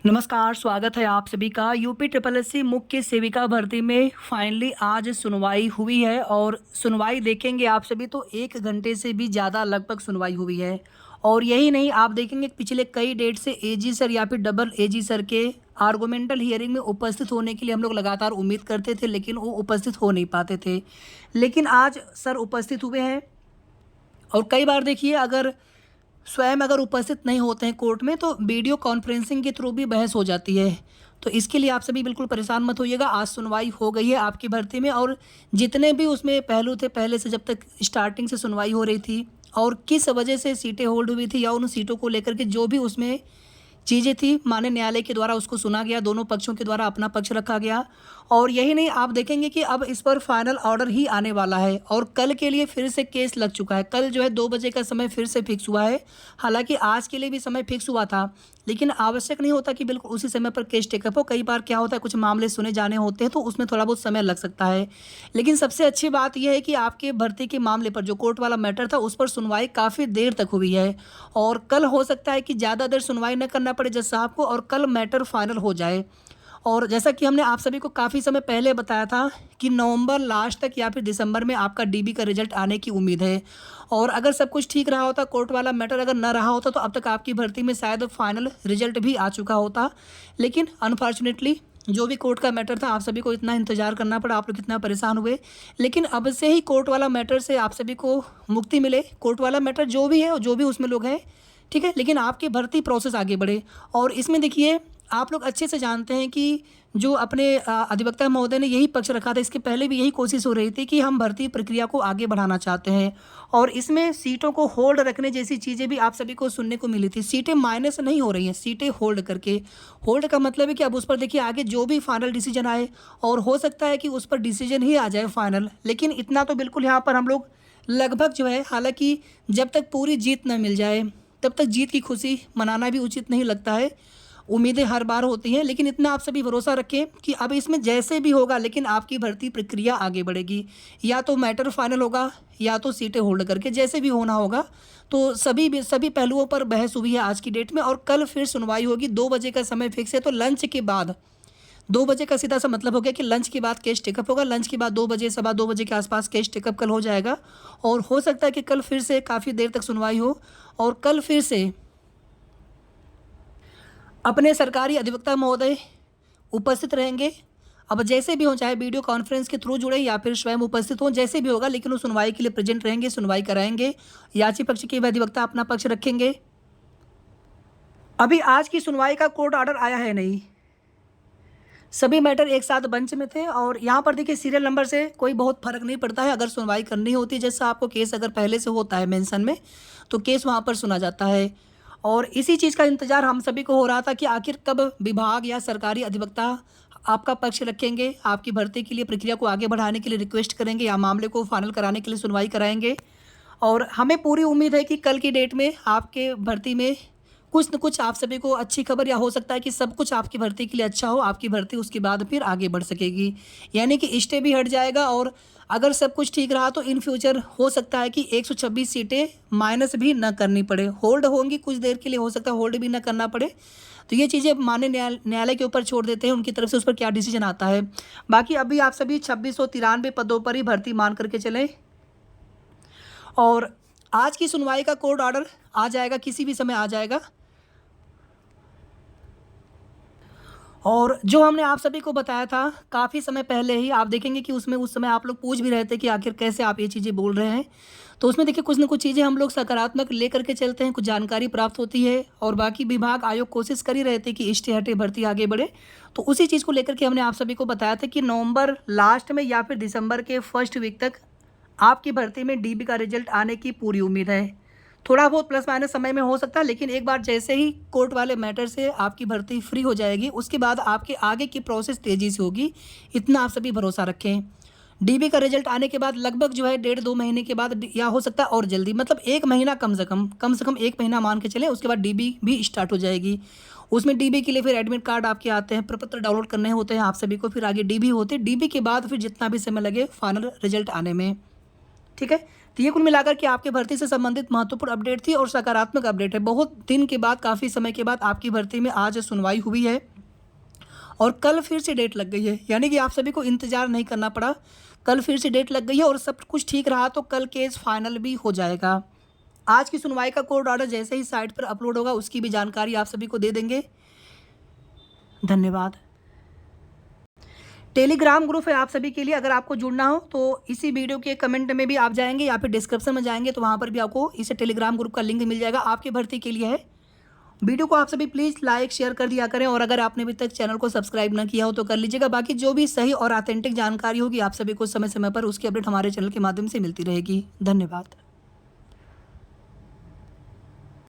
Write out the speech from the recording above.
नमस्कार, स्वागत है आप सभी का। यूपी ट्रिपल एससी मुख्य सेविका भर्ती में फाइनली आज सुनवाई हुई है और सुनवाई देखेंगे आप सभी तो 1 घंटे से भी ज़्यादा लगभग सुनवाई हुई है। और यही नहीं, आप देखेंगे पिछले कई डेट से एजी सर या फिर डबल एजी सर के आर्गुमेंटल हियरिंग में उपस्थित होने के लिए हम लोग लगातार उम्मीद करते थे, लेकिन वो उपस्थित हो नहीं पाते थे। लेकिन आज सर उपस्थित हुए हैं और कई बार देखिए, अगर उपस्थित नहीं होते हैं कोर्ट में तो वीडियो कॉन्फ्रेंसिंग के थ्रू भी बहस हो जाती है। तो इसके लिए आप सभी बिल्कुल परेशान मत होइएगा। आज सुनवाई हो गई है आपकी भर्ती में और जितने भी उसमें पहलू थे पहले से, जब तक स्टार्टिंग से सुनवाई हो रही थी और किस वजह से सीटें होल्ड हुई थी या उन सीटों को लेकर के जो भी उसमें चीज़ें थी, माननीय न्यायालय के द्वारा उसको सुना गया, दोनों पक्षों के द्वारा अपना पक्ष रखा गया। और यही नहीं, आप देखेंगे कि अब इस पर फाइनल ऑर्डर ही आने वाला है और कल के लिए फिर से केस लग चुका है। कल जो है 2 बजे का समय फिर से फिक्स हुआ है। हालांकि आज के लिए भी समय फिक्स हुआ था, लेकिन आवश्यक नहीं होता कि बिल्कुल उसी समय पर केस टेकअप हो। कई बार क्या होता है, कुछ मामले सुने जाने होते हैं तो उसमें थोड़ा बहुत समय लग सकता है। लेकिन सबसे अच्छी बात यह है कि आपके भर्ती के मामले पर जो कोर्ट वाला मैटर था उस पर सुनवाई काफ़ी देर तक हुई है और कल हो सकता है कि ज़्यादा देर सुनवाई न करना पड़े जज साहब को और कल मैटर फाइनल हो जाए। और जैसा कि हमने आप सभी को काफ़ी समय पहले बताया था कि नवंबर लास्ट तक या फिर दिसंबर में आपका डीबी का रिजल्ट आने की उम्मीद है। और अगर सब कुछ ठीक रहा होता, कोर्ट वाला मैटर अगर न रहा होता, तो अब तक आपकी भर्ती में शायद फाइनल रिजल्ट भी आ चुका होता। लेकिन अनफॉर्चुनेटली जो भी कोर्ट का मैटर था, आप सभी को इतना इंतजार करना पड़ा, आप लोग कितना परेशान हुए। लेकिन अब से ही कोर्ट वाला मैटर से आप सभी को मुक्ति मिले। कोर्ट वाला मैटर जो भी है और जो भी उसमें लोग हैं, ठीक है, लेकिन आपकी भर्ती प्रोसेस आगे बढ़े। और इसमें देखिए, आप लोग अच्छे से जानते हैं कि जो अपने अधिवक्ता महोदय ने यही पक्ष रखा था, इसके पहले भी यही कोशिश हो रही थी कि हम भर्ती प्रक्रिया को आगे बढ़ाना चाहते हैं। और इसमें सीटों को होल्ड रखने जैसी चीज़ें भी आप सभी को सुनने को मिली थी। सीटें माइनस नहीं हो रही हैं, सीटें होल्ड करके। होल्ड का मतलब है कि अब उस पर देखिए आगे जो भी फाइनल डिसीजन आए, और हो सकता है कि उस पर डिसीजन ही आ जाए फाइनल। लेकिन इतना तो बिल्कुल यहाँ पर हम लोग लगभग जो है, हालांकि जब तक पूरी जीत न मिल जाए तब तक जीत की खुशी मनाना भी उचित नहीं लगता है। उम्मीदें हर बार होती हैं, लेकिन इतना आप सभी भरोसा रखें कि अब इसमें जैसे भी होगा, लेकिन आपकी भर्ती प्रक्रिया आगे बढ़ेगी। या तो मैटर फाइनल होगा या तो सीटें होल्ड करके, जैसे भी होना होगा। तो सभी पहलुओं पर बहस हुई है आज की डेट में और कल फिर सुनवाई होगी। 2 बजे का समय फिक्स है, तो लंच के बाद 2 बजे का सीधा सा मतलब हो गया कि लंच के बाद केस टेकअप होगा। लंच के बाद 2 बजे, सवा 2 बजे के आसपास केस टेकअप कल हो जाएगा। और हो सकता है कि कल फिर से काफ़ी देर तक सुनवाई हो और कल फिर से अपने सरकारी अधिवक्ता महोदय उपस्थित रहेंगे। अब जैसे भी हो, चाहे वीडियो कॉन्फ्रेंस के थ्रू जुड़े या फिर स्वयं उपस्थित हों, जैसे भी होगा, लेकिन वो सुनवाई के लिए प्रेजेंट रहेंगे, सुनवाई कराएंगे। याची पक्ष के भी अधिवक्ता अपना पक्ष रखेंगे। अभी आज की सुनवाई का कोर्ट ऑर्डर आया है नहीं, सभी मैटर एक साथ बेंच में थे। और यहाँ पर देखिए, सीरियल नंबर से कोई बहुत फर्क नहीं पड़ता है। अगर सुनवाई करनी होती है, जैसे आपको केस अगर पहले से होता है मेंशन में, तो केस वहाँ पर सुना जाता है। और इसी चीज़ का इंतजार हम सभी को हो रहा था कि आखिर कब विभाग या सरकारी अधिवक्ता आपका पक्ष रखेंगे, आपकी भर्ती के लिए प्रक्रिया को आगे बढ़ाने के लिए रिक्वेस्ट करेंगे या मामले को फाइनल कराने के लिए सुनवाई कराएंगे। और हमें पूरी उम्मीद है कि कल की डेट में आपके भर्ती में कुछ न कुछ आप सभी को अच्छी खबर, या हो सकता है कि सब कुछ आपकी भर्ती के लिए अच्छा हो, आपकी भर्ती उसके बाद फिर आगे बढ़ सकेगी। यानी कि स्टे भी हट जाएगा। और अगर सब कुछ ठीक रहा तो इन फ्यूचर हो सकता है कि 126 सीटें माइनस भी न करनी पड़े, होल्ड होंगी कुछ देर के लिए, हो सकता है होल्ड भी न करना पड़े। तो ये चीज़ें माननीय न्यायालय के ऊपर छोड़ देते हैं, उनकी तरफ से उस पर क्या डिसीजन आता है। बाकी अभी आप सभी 2693 पदों पर ही भर्ती मान करके चलें। और आज की सुनवाई का कोर्ट ऑर्डर आ जाएगा, किसी भी समय आ जाएगा। और जो हमने आप सभी को बताया था काफ़ी समय पहले ही, आप देखेंगे कि उसमें उस समय आप लोग पूछ भी रहे थे कि आखिर कैसे आप ये चीज़ें बोल रहे हैं। तो उसमें देखिए, कुछ न कुछ चीज़ें हम लोग सकारात्मक लेकर के चलते हैं, कुछ जानकारी प्राप्त होती है। और बाकी विभाग आयोग कोशिश कर ही रहे थे कि स्टे हटे भर्ती आगे बढ़े। तो उसी चीज़ को लेकर के हमने आप सभी को बताया था कि नवंबर लास्ट में या फिर दिसंबर के फर्स्ट वीक तक आपकी भर्ती में डीबी का रिजल्ट आने की पूरी उम्मीद है। थोड़ा बहुत प्लस माइनस समय में हो सकता है, लेकिन एक बार जैसे ही कोर्ट वाले मैटर से आपकी भर्ती फ्री हो जाएगी, उसके बाद आपके आगे की प्रोसेस तेज़ी से होगी। इतना आप सभी भरोसा रखें। डीबी का रिजल्ट आने के बाद लगभग जो है 1.5-2 महीने के बाद, या हो सकता है और जल्दी, मतलब 1 महीना कम से कम 1 महीना मान के चलें, उसके बाद डीबी भी स्टार्ट हो जाएगी। उसमें डीबी के लिए फिर एडमिट कार्ड आपके आते हैं, प्रपत्र डाउनलोड करने होते हैं आप सभी को, फिर आगे डीबी होते हैं। डीबी के बाद फिर जितना भी समय लगे फाइनल रिजल्ट आने में, ठीक है। तो ये कुल मिलाकर के आपकी भर्ती से संबंधित महत्वपूर्ण अपडेट थी और सकारात्मक अपडेट है। बहुत दिन के बाद, काफ़ी समय के बाद आपकी भर्ती में आज सुनवाई हुई है और कल फिर से डेट लग गई है, यानी कि आप सभी को इंतज़ार नहीं करना पड़ा। कल फिर से डेट लग गई है और सब कुछ ठीक रहा तो कल केस फाइनल भी हो जाएगा। आज की सुनवाई का कोर्ट ऑर्डर जैसे ही साइट पर अपलोड होगा उसकी भी जानकारी आप सभी को दे देंगे। धन्यवाद। टेलीग्राम ग्रुप है आप सभी के लिए, अगर आपको जुड़ना हो तो इसी वीडियो के कमेंट में भी आप जाएंगे या फिर डिस्क्रिप्शन में जाएंगे तो वहाँ पर भी आपको इस टेलीग्राम ग्रुप का लिंक मिल जाएगा। आपकी भर्ती के लिए है। वीडियो को आप सभी प्लीज़ लाइक शेयर कर दिया करें और अगर आपने अभी तक चैनल को सब्सक्राइब ना किया हो तो कर लीजिएगा। बाकी जो भी सही और ऑथेंटिक जानकारी होगी आप सभी को समय समय पर उसकी अपडेट हमारे चैनल के माध्यम से मिलती रहेगी। धन्यवाद।